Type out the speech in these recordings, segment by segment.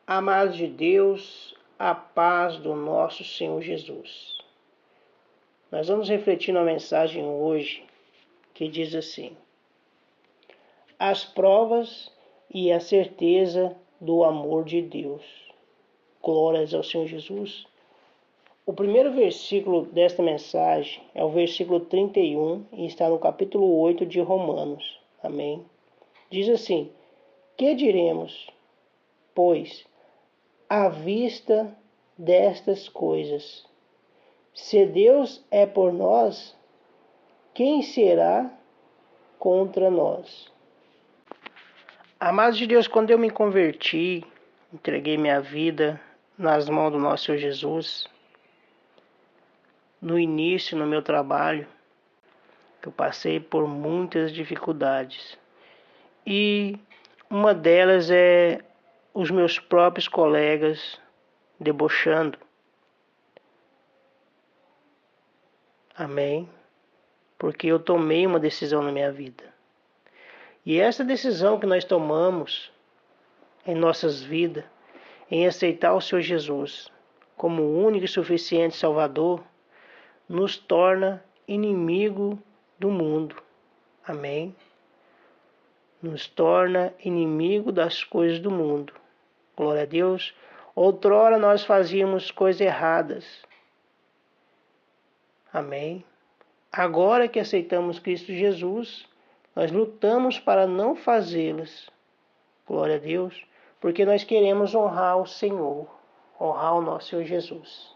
Amados de Deus, a paz do nosso Senhor Jesus. Nós vamos refletir na mensagem hoje que diz assim: as provas e a certeza do amor de Deus. Glórias ao Senhor Jesus. O primeiro versículo desta mensagem é o versículo 31 e está no capítulo 8 de Romanos. Amém? Diz assim: que diremos, pois, à vista destas coisas? Se Deus é por nós, quem será contra nós? Amados de Deus, quando eu me converti, entreguei minha vida nas mãos do nosso Senhor Jesus, no início, no meu trabalho, eu passei por muitas dificuldades. E uma delas é os meus próprios colegas debochando. Amém? Porque eu tomei uma decisão na minha vida. E essa decisão que nós tomamos em nossas vidas, em aceitar o Senhor Jesus como o único e suficiente Salvador, nos torna inimigo do mundo. Amém? Nos torna inimigo das coisas do mundo. Glória a Deus. Outrora nós fazíamos coisas erradas. Amém? Agora que aceitamos Cristo Jesus, nós lutamos para não fazê-las. Glória a Deus. Porque nós queremos honrar o Senhor. Honrar o nosso Senhor Jesus.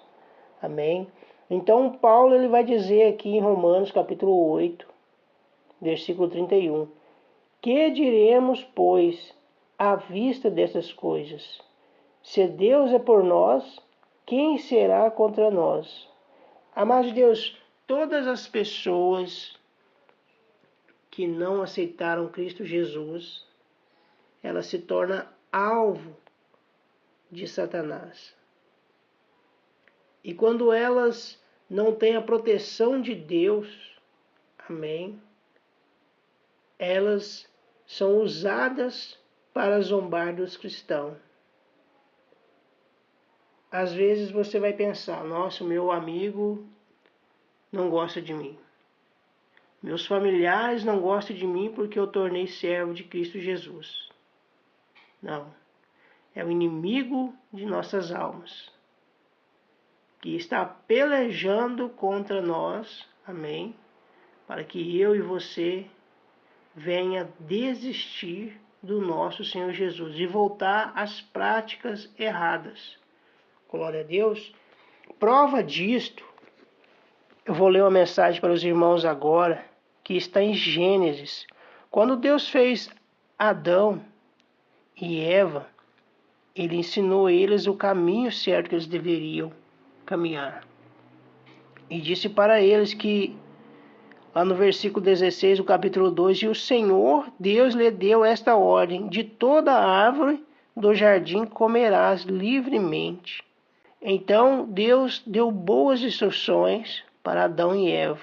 Amém? Então Paulo ele vai dizer aqui em Romanos capítulo 8, versículo 31. Que diremos, pois, à vista dessas coisas? Se Deus é por nós, quem será contra nós? Amados de Deus, todas as pessoas que não aceitaram Cristo Jesus, elas se tornam alvo de Satanás. E quando elas não têm a proteção de Deus, amém, elas são usadas para zombar dos cristãos. Às vezes você vai pensar: nossa, meu amigo não gosta de mim. Meus familiares não gostam de mim porque eu tornei servo de Cristo Jesus. Não. É o inimigo de nossas almas, que está pelejando contra nós, amém, para que eu e você venha desistir do nosso Senhor Jesus e voltar às práticas erradas. Glória a Deus. Prova disto, eu vou ler uma mensagem para os irmãos agora, que está em Gênesis. Quando Deus fez Adão e Eva, Ele ensinou a eles o caminho certo que eles deveriam caminhar. E disse para eles que, lá no versículo 16 do capítulo 2, e o Senhor Deus lhe deu esta ordem: de toda árvore do jardim comerás livremente. Então Deus deu boas instruções para Adão e Eva.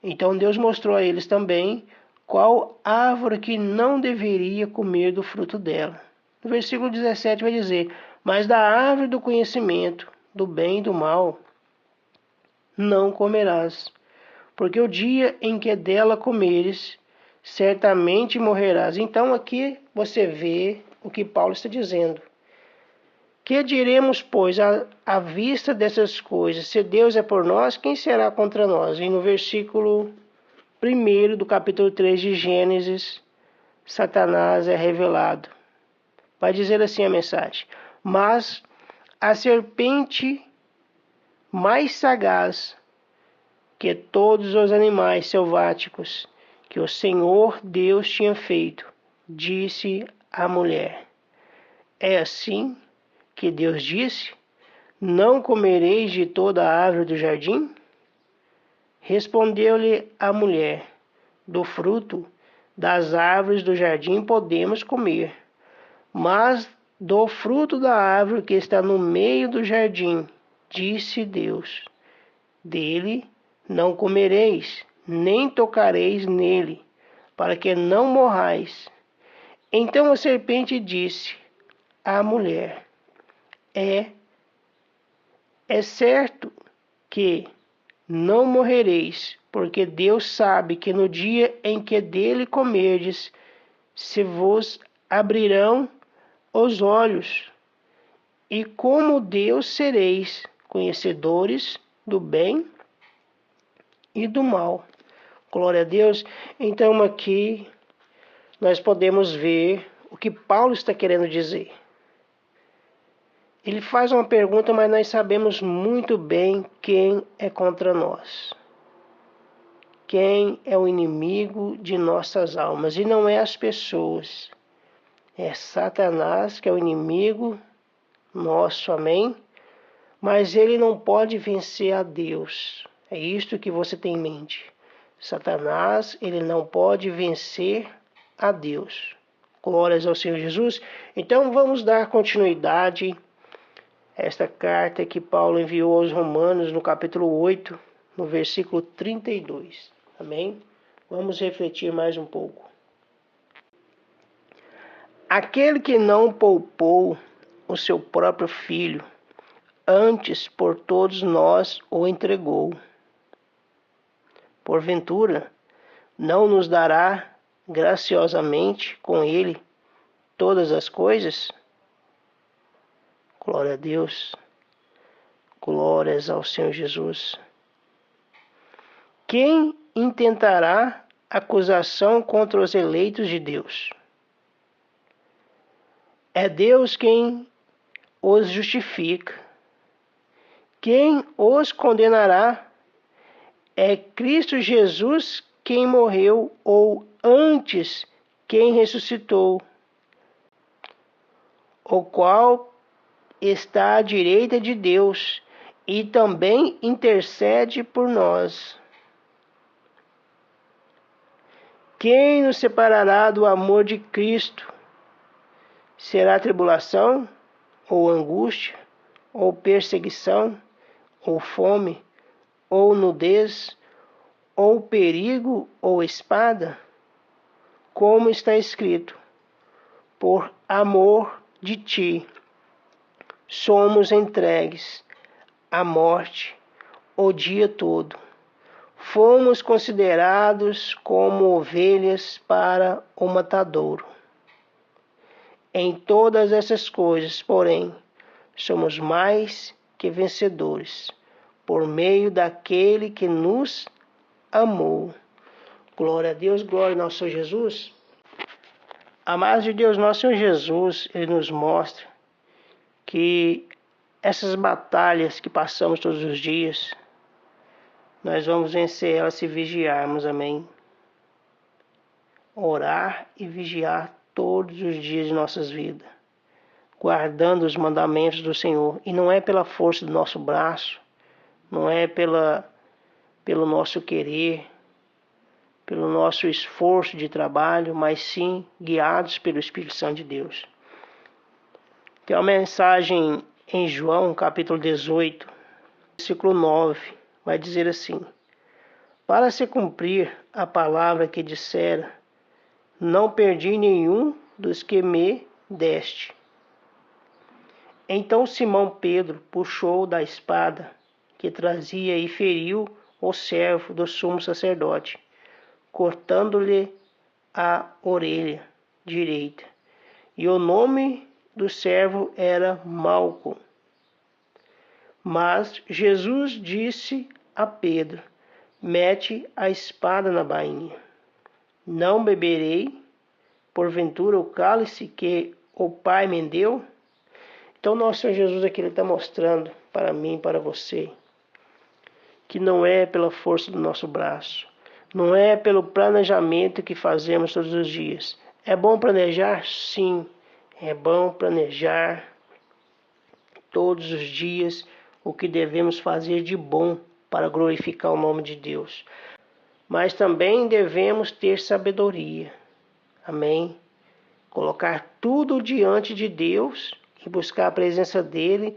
Então Deus mostrou a eles também qual árvore que não deveria comer do fruto dela. No versículo 17 vai dizer: mas da árvore do conhecimento do bem e do mal não comerás, porque o dia em que dela comeres, certamente morrerás. Então aqui você vê o que Paulo está dizendo. Que diremos, pois, à vista dessas coisas? Se Deus é por nós, quem será contra nós? E no versículo 1 do capítulo 3 de Gênesis, Satanás é revelado. Vai dizer assim a mensagem: mas a serpente mais sagaz que todos os animais selváticos que o Senhor Deus tinha feito, disse à mulher: é assim que Deus disse: não comereis de toda a árvore do jardim? Respondeu-lhe a mulher: do fruto das árvores do jardim podemos comer, mas do fruto da árvore que está no meio do jardim, disse Deus: dele não comereis, nem tocareis nele, para que não morrais. Então a serpente disse à mulher. É certo que não morrereis, porque Deus sabe que no dia em que dele comerdes, se vos abrirão os olhos, e como Deus sereis conhecedores do bem e do mal. Glória a Deus. Então aqui nós podemos ver o que Paulo está querendo dizer. Ele faz uma pergunta, mas nós sabemos muito bem quem é contra nós. Quem é o inimigo de nossas almas. E não é as pessoas. É Satanás que é o inimigo nosso, amém? Mas ele não pode vencer a Deus. É isto que você tem em mente. Satanás, ele não pode vencer a Deus. Glórias ao Senhor Jesus. Então vamos dar continuidade a esta carta que Paulo enviou aos Romanos no capítulo 8, no versículo 32. Amém? Vamos refletir mais um pouco. Aquele que não poupou o seu próprio filho, antes por todos nós o entregou. Porventura, não nos dará graciosamente com ele todas as coisas? Glória a Deus. Glórias ao Senhor Jesus. Quem intentará acusação contra os eleitos de Deus? É Deus quem os justifica. Quem os condenará? É Cristo Jesus quem morreu, ou antes quem ressuscitou, o qual está à direita de Deus e também intercede por nós. Quem nos separará do amor de Cristo? Será tribulação, ou angústia, ou perseguição, ou fome, ou nudez, ou perigo, ou espada? Como está escrito: por amor de ti, somos entregues à morte o dia todo. Fomos considerados como ovelhas para o matadouro. Em todas essas coisas, porém, somos mais que vencedores, por meio daquele que nos amou. Glória a Deus, glória ao nosso Senhor Jesus. Amados de Deus, nosso Senhor Jesus, Ele nos mostra que essas batalhas que passamos todos os dias, nós vamos vencer elas se vigiarmos, amém? Orar e vigiar todos os dias de nossas vidas, guardando os mandamentos do Senhor. E não é pela força do nosso braço, não é pelo nosso querer, pelo nosso esforço de trabalho, mas sim guiados pelo Espírito Santo de Deus. Tem uma mensagem em João, capítulo 18, versículo 9, vai dizer assim: para se cumprir a palavra que dissera, não perdi nenhum dos que me deste. Então Simão Pedro puxou da espada que trazia e feriu o servo do sumo sacerdote, cortando-lhe a orelha direita. E o nome do servo era Malco. Mas Jesus disse a Pedro: mete a espada na bainha. Não beberei, porventura, o cálice que o Pai me deu? Então, nosso Senhor Jesus aqui está mostrando para mim e para você que não é pela força do nosso braço, não é pelo planejamento que fazemos todos os dias. É bom planejar? Sim, é bom planejar todos os dias o que devemos fazer de bom para glorificar o nome de Deus. Mas também devemos ter sabedoria. Amém? Colocar tudo diante de Deus e buscar a presença dele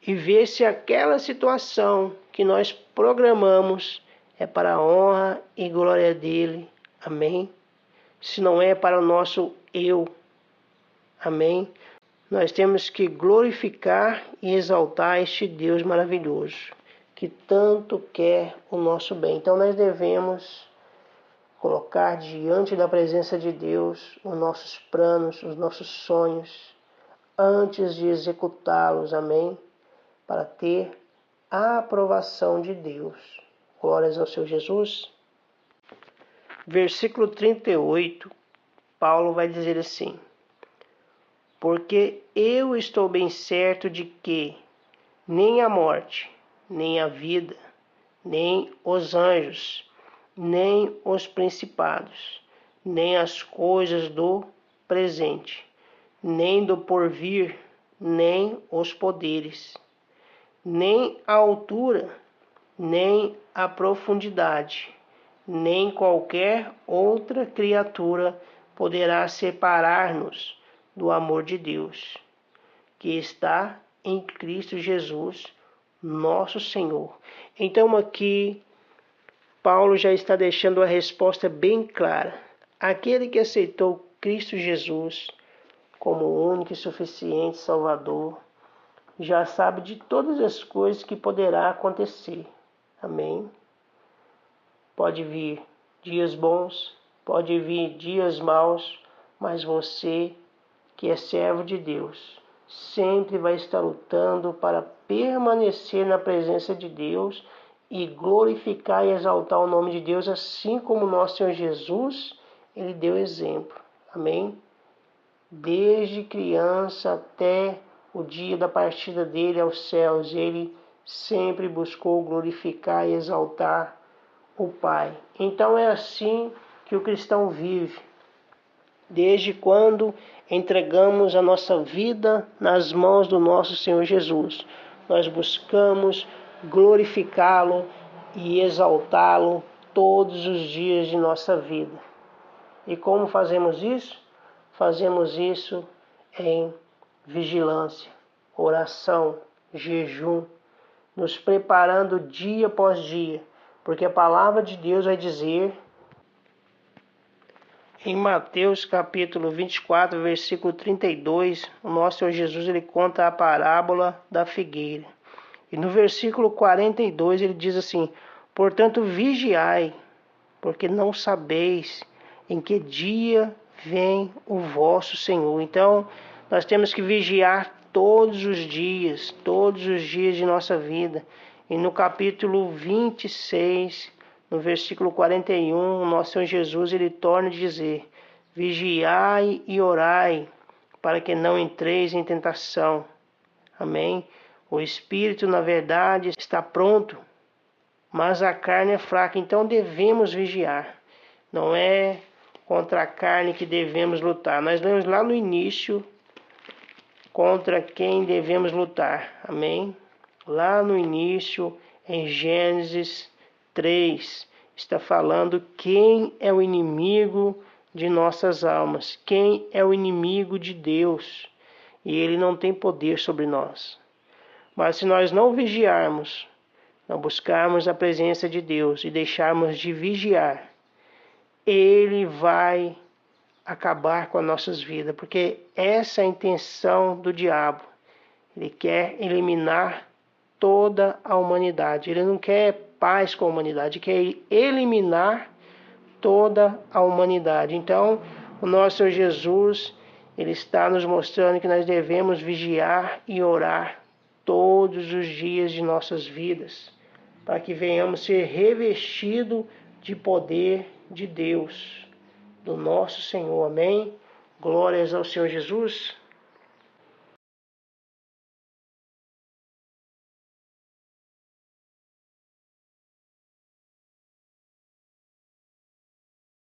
e ver se aquela situação que nós programamos é para a honra e glória dele. Amém? Se não é para o nosso eu. Amém? Nós temos que glorificar e exaltar este Deus maravilhoso, que tanto quer o nosso bem. Então nós devemos colocar diante da presença de Deus os nossos planos, os nossos sonhos, antes de executá-los, amém? Para ter a aprovação de Deus. Glórias ao Senhor Jesus. Versículo 38, Paulo vai dizer assim: porque eu estou bem certo de que nem a morte, nem a vida, nem os anjos, nem os principados, nem as coisas do presente, nem do porvir, nem os poderes, nem a altura, nem a profundidade, nem qualquer outra criatura poderá separar-nos do amor de Deus, que está em Cristo Jesus, nosso Senhor. Então aqui, Paulo já está deixando a resposta bem clara. Aquele que aceitou Cristo Jesus como o único e suficiente Salvador, já sabe de todas as coisas que poderá acontecer. Amém? Pode vir dias bons, pode vir dias maus, mas você, que é servo de Deus, sempre vai estar lutando para permanecer na presença de Deus e glorificar e exaltar o nome de Deus, assim como nosso Senhor Jesus, ele deu exemplo. Amém? Desde criança até o dia da partida dele aos céus, ele sempre buscou glorificar e exaltar o Pai. Então é assim que o cristão vive. Desde quando entregamos a nossa vida nas mãos do nosso Senhor Jesus, nós buscamos glorificá-lo e exaltá-lo todos os dias de nossa vida. E como fazemos isso? Fazemos isso em vigilância, oração, jejum, nos preparando dia após dia, porque a palavra de Deus vai dizer em Mateus capítulo 24, versículo 32, o nosso Senhor Jesus ele conta a parábola da figueira. E no versículo 42 ele diz assim: portanto vigiai, porque não sabeis em que dia vem o vosso Senhor. Então nós temos que vigiar todos os dias de nossa vida. E no capítulo 26, no versículo 41, o nosso Senhor Jesus ele torna a dizer: vigiai e orai, para que não entreis em tentação. Amém? O espírito, na verdade, está pronto, mas a carne é fraca. Então devemos vigiar. Não é contra a carne que devemos lutar. Nós lemos lá no início contra quem devemos lutar. Amém? Lá no início, em Gênesis 3, está falando quem é o inimigo de nossas almas, quem é o inimigo de Deus, e ele não tem poder sobre nós. Mas se nós não vigiarmos, não buscarmos a presença de Deus e deixarmos de vigiar, ele vai acabar com as nossas vidas, porque essa é a intenção do diabo. Ele quer eliminar toda a humanidade. Ele não quer paz com a humanidade, ele quer eliminar toda a humanidade. Então, o nosso Senhor Jesus, ele está nos mostrando que nós devemos vigiar e orar todos os dias de nossas vidas, para que venhamos ser revestidos de poder de Deus, do nosso Senhor. Amém? Glórias ao Senhor Jesus.